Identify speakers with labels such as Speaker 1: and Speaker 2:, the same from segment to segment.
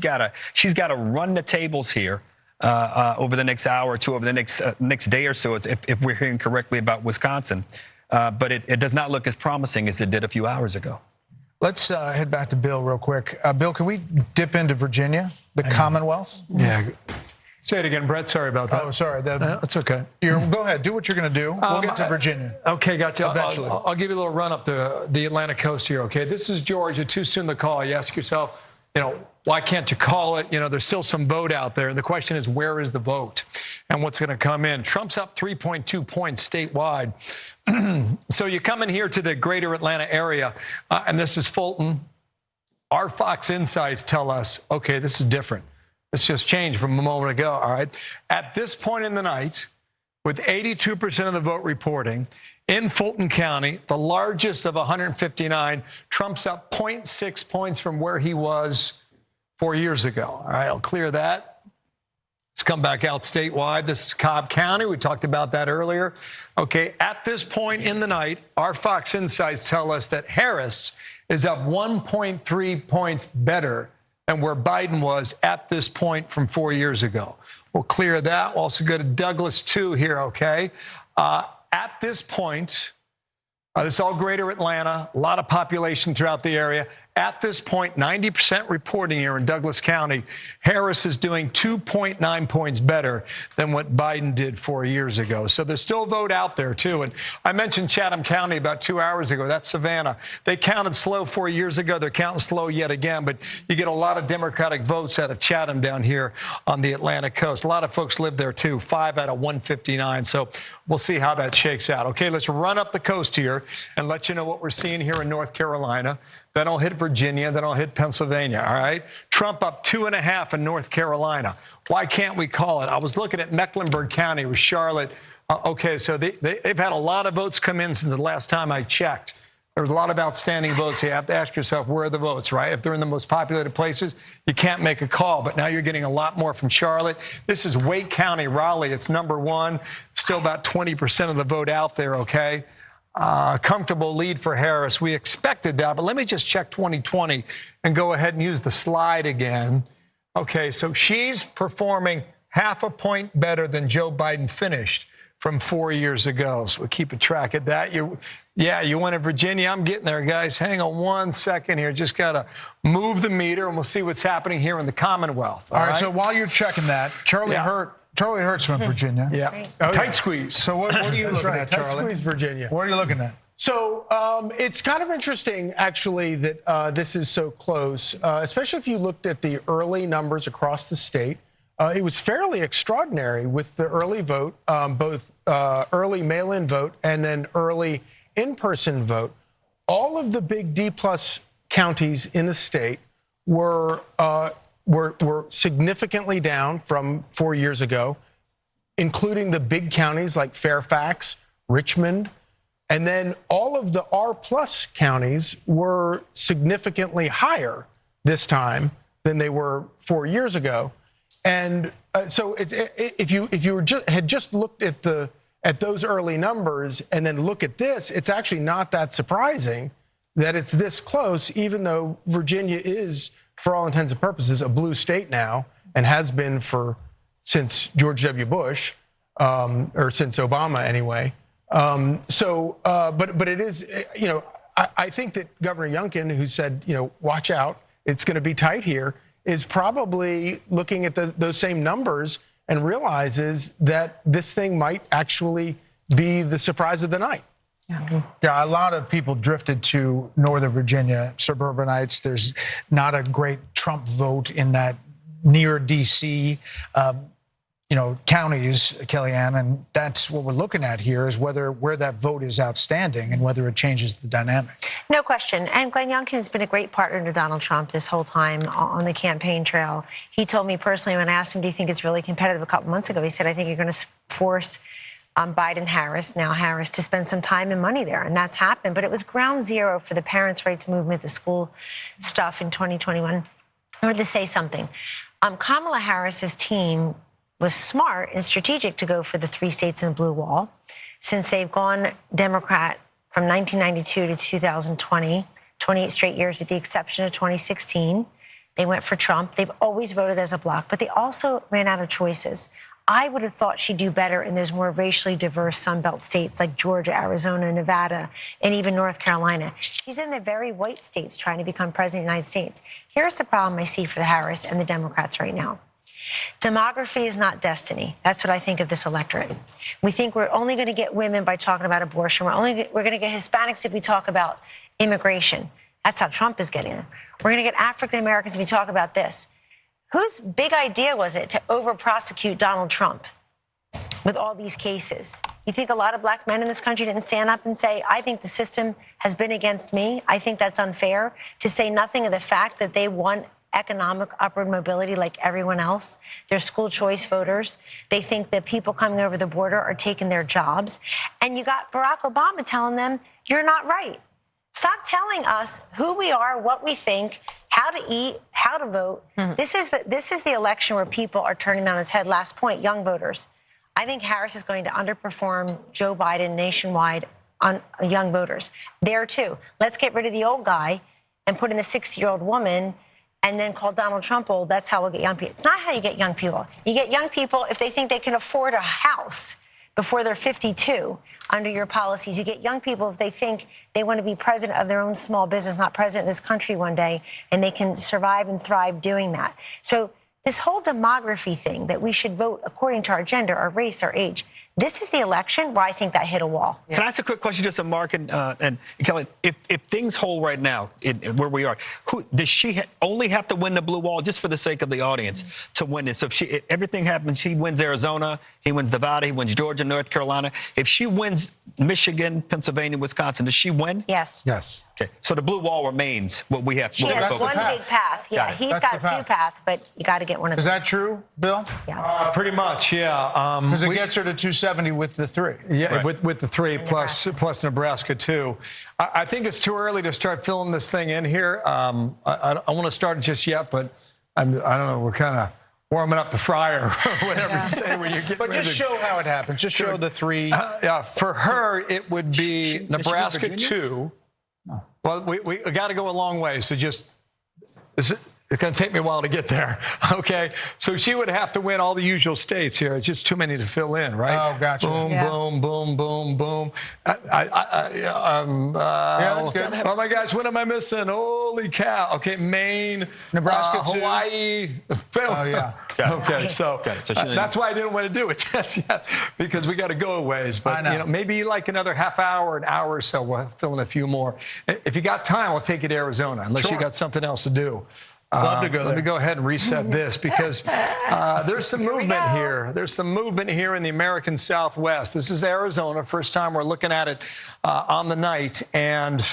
Speaker 1: to run the tables here over the next hour or two, over the next day or so, if we're hearing correctly about Wisconsin. But it does not look as promising as it did a few hours ago.
Speaker 2: Let's head back to Bill real quick. Bill, can we dip into Virginia, the Commonwealth?
Speaker 3: Yeah. Say it again, Brett. Sorry about that.
Speaker 2: Oh, sorry.
Speaker 3: That's okay.
Speaker 2: Go ahead. Do what you're going to do. We'll get to Virginia.
Speaker 3: Okay, gotcha.
Speaker 2: Eventually.
Speaker 3: I'll give you a little run up the Atlantic coast here, okay? This is Georgia. Too soon to call. You ask yourself, why can't you call it? There's still some vote out there. And the question is, where is the vote and what's going to come in? Trump's up 3.2 points statewide. So you come in here to the greater Atlanta area, and this is Fulton. Our Fox Insights tell us, okay, this is different. It's just changed from a moment ago, all right? At this point in the night, with 82% of the vote reporting, in Fulton County, the largest of 159, Trump's up 0.6 points from where he was 4 years ago. All right, I'll clear that. Let's come back out statewide. This is Cobb County. We talked about that earlier. Okay, at this point in the night, our Fox Insights tell us that Harris is up 1.3 points better than where Biden was at this point from 4 years ago. We'll clear that. We'll also go to Douglas 2 here, okay? At this point, this is all greater Atlanta, a lot of population throughout the area. At this point, 90% reporting here in Douglas County, Harris is doing 2.9 points better than what Biden did 4 years ago. So there's still a vote out there, too. And I mentioned Chatham County about 2 hours ago. That's Savannah. They counted slow 4 years ago. They're counting slow yet again. But you get a lot of Democratic votes out of Chatham down here on the Atlantic coast. A lot of folks live there, too, 5 out of 159. So we'll see how that shakes out. Okay, let's run up the coast here and let you know what we're seeing here in North Carolina. Then I'll hit Virginia. Then I'll hit Pennsylvania. All right. Trump up 2.5 in North Carolina. Why can't we call it? I was looking at Mecklenburg County with Charlotte. Okay, so they've had a lot of votes come in since the last time I checked. There was a lot of outstanding votes. You have to ask yourself, where are the votes, right? If they're in the most populated places, you can't make a call. But now you're getting a lot more from Charlotte. This is Wake County, Raleigh. It's number one. Still about 20% of the vote out there, okay? Comfortable lead for Harris. We expected that, but let me just check 2020 and go ahead and use the slide again. Okay, so she's performing 0.5 point better than Joe Biden finished from 4 years ago. So we're keeping track of that. You went to Virginia. I'm getting there, guys. Hang on 1 second here. Just got to move the meter, and we'll see what's happening here in the Commonwealth.
Speaker 2: All right, so while you're checking that, Charlie Hurt's from Virginia.
Speaker 3: Yeah. Tight squeeze.
Speaker 2: So what are you looking at, Charlie?
Speaker 4: Tight squeeze, Virginia.
Speaker 2: What are you looking at?
Speaker 4: So it's kind of interesting, actually, that this is so close, especially if you looked at the early numbers across the state. It was fairly extraordinary with the early vote, both early mail-in vote and then early in-person vote. All of the big D-plus counties in the state were significantly down from 4 years ago, including the big counties like Fairfax, Richmond, and then all of the R-plus counties were significantly higher this time than they were 4 years ago. And so if you had just looked at those early numbers and then look at this, it's actually not that surprising that it's this close, even though Virginia is, for all intents and purposes, a blue state now and has been since George W. Bush, or since Obama anyway. But it is, I think that Governor Youngkin, who said, watch out, it's going to be tight here, is probably looking at those same numbers and realizes that this thing might actually be the surprise of the night.
Speaker 2: Yeah, a lot of people drifted to Northern Virginia, suburbanites. There's not a great Trump vote in that near D.C., counties, Kellyanne, and that's what we're looking at here is where that vote is outstanding and whether it changes the dynamic.
Speaker 5: No question. And Glenn Youngkin has been a great partner to Donald Trump this whole time on the campaign trail. He told me personally when I asked him, do you think it's really competitive a couple months ago? He said, I think you're going to force Biden-Harris, now Harris, to spend some time and money there. And that's happened. But it was ground zero for the parents' rights movement, the school stuff in 2021. I wanted to say something. Kamala Harris's team was smart and strategic to go for the 3 states in the blue wall, since they've gone Democrat from 1992 to 2020, 28 straight years, with the exception of 2016. They went for Trump. They've always voted as a bloc, but they also ran out of choices. I would have thought she'd do better in those more racially diverse Sunbelt states like Georgia, Arizona, Nevada, and even North Carolina. She's in the very white states trying to become president of the United States. Here's the problem I see for the Harris and the Democrats right now. Demography is not destiny. That's what I think of this electorate. We think we're only going to get women by talking about abortion. We're going to get Hispanics if we talk about immigration. That's how Trump is getting them. We're going to get African Americans if we talk about this. Whose big idea was it to over-prosecute Donald Trump with all these cases? You think a lot of black men in this country didn't stand up and say, I think the system has been against me. I think that's unfair, to say nothing of the fact that they want economic upward mobility like everyone else. They're school choice voters. They think that people coming over the border are taking their jobs. And you got Barack Obama telling them, you're not right. Stop telling us who we are, what we think, how to eat, how to vote. This is the election where people are turning on its head. Last point, young voters. I think Harris is going to underperform Joe Biden nationwide on young voters. There, too. Let's get rid of the old guy and put in the 60-year-old woman and then call Donald Trump old. That's how we'll get young people. It's not how you get young people. You get young people if they think they can afford a house before they're 52 under your policies. You get young people if they think they want to be president of their own small business, not president of this country one day, and they can survive and thrive doing that. So this whole demography thing that we should vote according to our gender, our race, our age, this is the election where I think that hit a wall.
Speaker 1: Can I ask a quick question just to Mark and Kelly? If things hold right now where we are, does she only have to win the blue wall, just for the sake of the audience, to win this? So if everything happens, she wins Arizona, he wins Nevada, he wins Georgia, North Carolina. If she wins Michigan, Pennsylvania, Wisconsin, does she win?
Speaker 5: Yes.
Speaker 2: Yes.
Speaker 1: Okay. So the blue wall remains what we have.
Speaker 5: She
Speaker 1: what we're
Speaker 5: has
Speaker 1: focused
Speaker 5: one
Speaker 1: on.
Speaker 5: big path. Yeah,
Speaker 1: Got it.
Speaker 5: he's
Speaker 2: That's
Speaker 5: got
Speaker 2: the
Speaker 5: a few paths, but you got to get one of
Speaker 2: Is
Speaker 5: those.
Speaker 2: that true, Bill?
Speaker 5: Yeah.
Speaker 3: Pretty much, yeah.
Speaker 2: Because it gets her to 270 with the 3.
Speaker 3: Yeah,
Speaker 1: Right.
Speaker 3: with the 3 plus Nebraska too. I think it's too early to start filling this thing in here. I want to start it just yet, but I don't know. We're kind of warming up the fryer, or whatever you say when you get.
Speaker 2: But just show how it happens. Just show the 3.
Speaker 3: Yeah, for her it would be Nebraska
Speaker 1: Virginia?
Speaker 3: 2. Well, we got to go a long way. So just it's going to take me a while to get there. Okay, so she would have to win all the usual states here. It's just too many to fill in, right?
Speaker 2: Oh, gotcha.
Speaker 3: Boom,
Speaker 5: Yeah.
Speaker 3: boom, boom, boom, boom.
Speaker 2: Yeah, that's good.
Speaker 3: Oh my gosh, what am I missing? Holy cow! Okay, Maine,
Speaker 2: Nebraska, too.
Speaker 3: Hawaii.
Speaker 2: Oh, yeah.
Speaker 3: Okay, so,
Speaker 1: Got it. So she-
Speaker 3: that's why I didn't want to do it just yet, because we got to go a ways. But
Speaker 2: I know.
Speaker 3: maybe like another half hour, an hour or so, we'll fill in a few more. If you got time, I'll take you to Arizona, unless you got something else to do.
Speaker 2: Love to go
Speaker 3: Let
Speaker 2: there.
Speaker 3: me go ahead and reset this, because there's some movement here. There's some movement here in the American Southwest. This is Arizona. First time we're looking at it on the night. And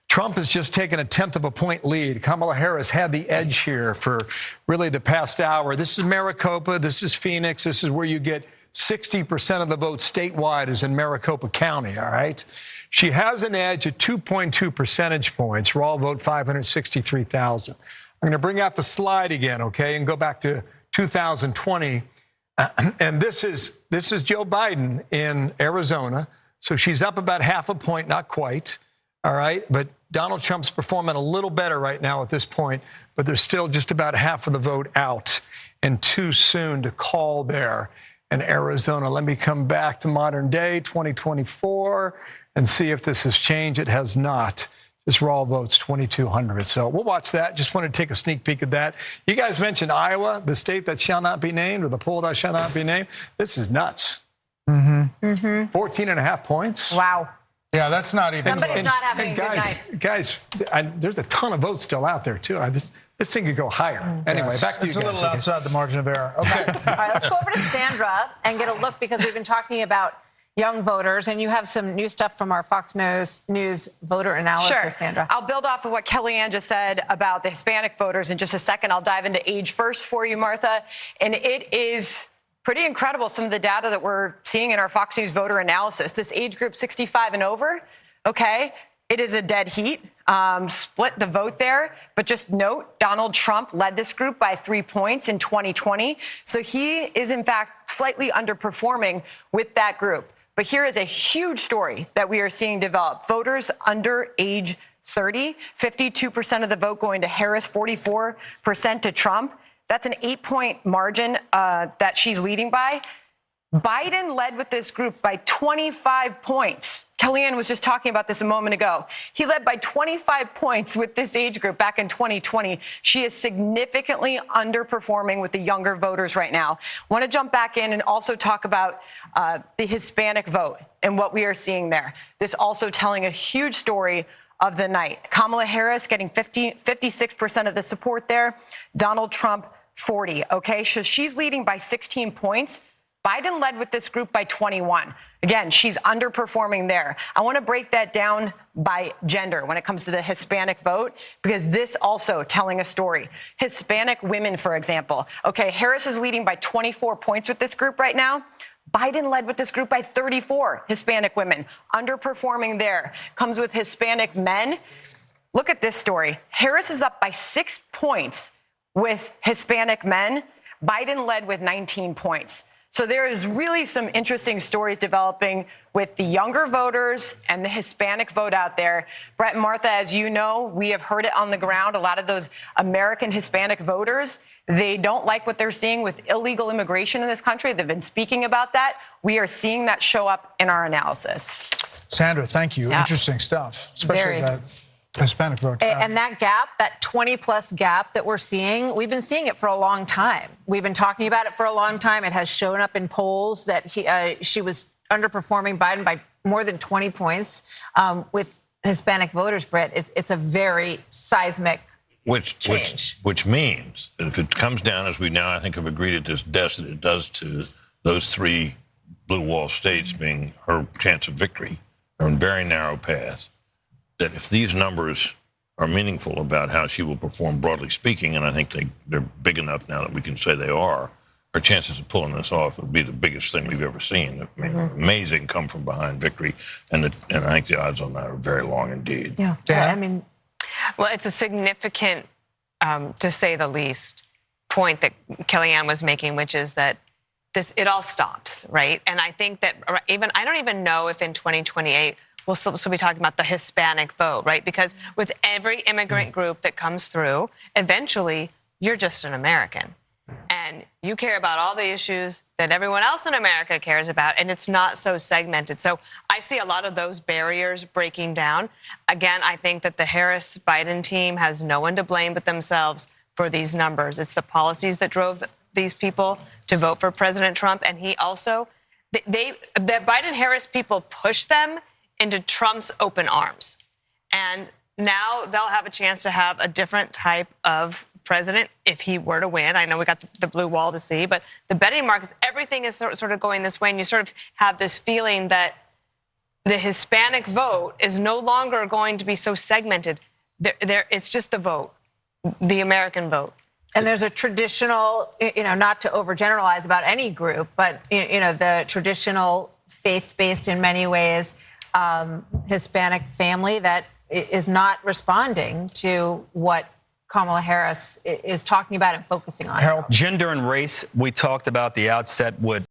Speaker 3: Trump has just taken a 1/10 of a point lead. Kamala Harris had the edge here for really the past hour. This is Maricopa. This is Phoenix. This is where you get 60% of the vote statewide is in Maricopa County, all right? She has an edge at 2.2 percentage points. Raw vote 563,000. I'm going to bring out the slide again, okay, and go back to 2020. And this is Joe Biden in Arizona. So she's up about half a point, not quite, all right? But Donald Trump's performing a little better right now at this point, but there's still just about half of the vote out, and too soon to call there in Arizona. Let me come back to modern day, 2024, and see if this has changed. It has not. Just raw votes, 2,200. So we'll watch that. Just wanted to take a sneak peek at that. You guys mentioned Iowa, the state that shall not be named, or the poll that shall not be named. This is nuts. 14.5 points.
Speaker 5: Wow.
Speaker 2: Yeah, that's not even
Speaker 5: Somebody's
Speaker 2: close.
Speaker 5: not having a good
Speaker 3: guys,
Speaker 5: night.
Speaker 3: Guys, there's a ton of votes still out there, too. This thing could go higher. Anyway,
Speaker 2: Yeah,
Speaker 3: back to you
Speaker 2: it's
Speaker 3: guys.
Speaker 2: a little
Speaker 3: okay?
Speaker 2: outside the margin of error. Okay.
Speaker 6: All right, let's go over to Sandra and get a look, because we've been talking about young voters, and you have some new stuff from our Fox News voter analysis,
Speaker 7: Sure.
Speaker 6: Sandra.
Speaker 7: I'll build off of what Kellyanne just said about the Hispanic voters in just a second. I'll dive into age first for you, Martha. And it is pretty incredible, some of the data that we're seeing in our Fox News voter analysis. This age group 65 and over, okay, it is a dead heat. Split the vote there. But just note, Donald Trump led this group by 3 points in 2020. So he is, in fact, slightly underperforming with that group. But here is a huge story that we are seeing develop. Voters under age 30, 52% of the vote going to Harris, 44% to Trump. That's an 8-point margin that she's leading by. Biden led with this group by 25 points. Kellyanne was just talking about this a moment ago. He led by 25 points with this age group back in 2020. She is significantly underperforming with the younger voters right now. Want to jump back in and also talk about the Hispanic vote and what we are seeing there. This also telling a huge story of the night. Kamala Harris getting 56% of the support there. Donald Trump, 40. Okay, so she's leading by 16 points. Biden led with this group by 21. Again, she's underperforming there. I want to break that down by gender when it comes to the Hispanic vote, because this also telling a story. Hispanic women, for example. Okay, Harris is leading by 24 points with this group right now. Biden led with this group by 34 Hispanic women. Underperforming there. Comes with Hispanic men. Look at this story. Harris is up by 6 points with Hispanic men. Biden led with 19 points. So there is really some interesting stories developing with the younger voters and the Hispanic vote out there. Brett and Martha, as you know, we have heard it on the ground. A lot of those American Hispanic voters, they don't like what they're seeing with illegal immigration in this country. They've been speaking about that. We are seeing that show up in our analysis.
Speaker 2: Sandra, thank you.
Speaker 5: Yeah.
Speaker 2: Interesting stuff, especially
Speaker 6: Very.
Speaker 2: that Hispanic vote.
Speaker 6: And that gap, that 20-plus gap that we're seeing, we've been seeing it for a long time. We've been talking about it for a long time. It has shown up in polls that she was underperforming Biden by more than 20 points with Hispanic voters, Britt. It's a very seismic change.
Speaker 8: Which means that if it comes down, as we now, I think, have agreed at this desk that it does to those 3 blue wall states being her chance of victory, are in a very narrow path, that if these numbers are meaningful about how she will perform, broadly speaking, and I think they're big enough now that we can say they are, her chances of pulling this off would be the biggest thing we've ever seen. I mean, amazing come from behind victory, and I think the odds on that are very long indeed.
Speaker 6: Yeah. I mean,
Speaker 9: Well, it's a significant, to say the least, point that Kellyanne was making, which is that it all stops, right? And I think that I don't even know if in 2028 we'll still be talking about the Hispanic vote, right? Because with every immigrant group that comes through, eventually you're just an American. And you care about all the issues that everyone else in America cares about, and it's not so segmented. So I see a lot of those barriers breaking down. Again, I think that the Harris-Biden team has no one to blame but themselves for these numbers. It's the policies that drove these people to vote for President Trump, and he also, the Biden-Harris people pushed them into Trump's open arms. And now they'll have a chance to have a different type of president if he were to win. I know we got the blue wall to see, but the betting markets, everything is sort of going this way. And you sort of have this feeling that the Hispanic vote is no longer going to be so segmented. It's just the vote, the American vote.
Speaker 6: and there's a traditional, not to overgeneralize about any group, but, the traditional faith-based in many ways Hispanic family that is not responding to what Kamala Harris is talking about and focusing on.
Speaker 2: Harold?
Speaker 1: Gender and race, we talked about the outset, would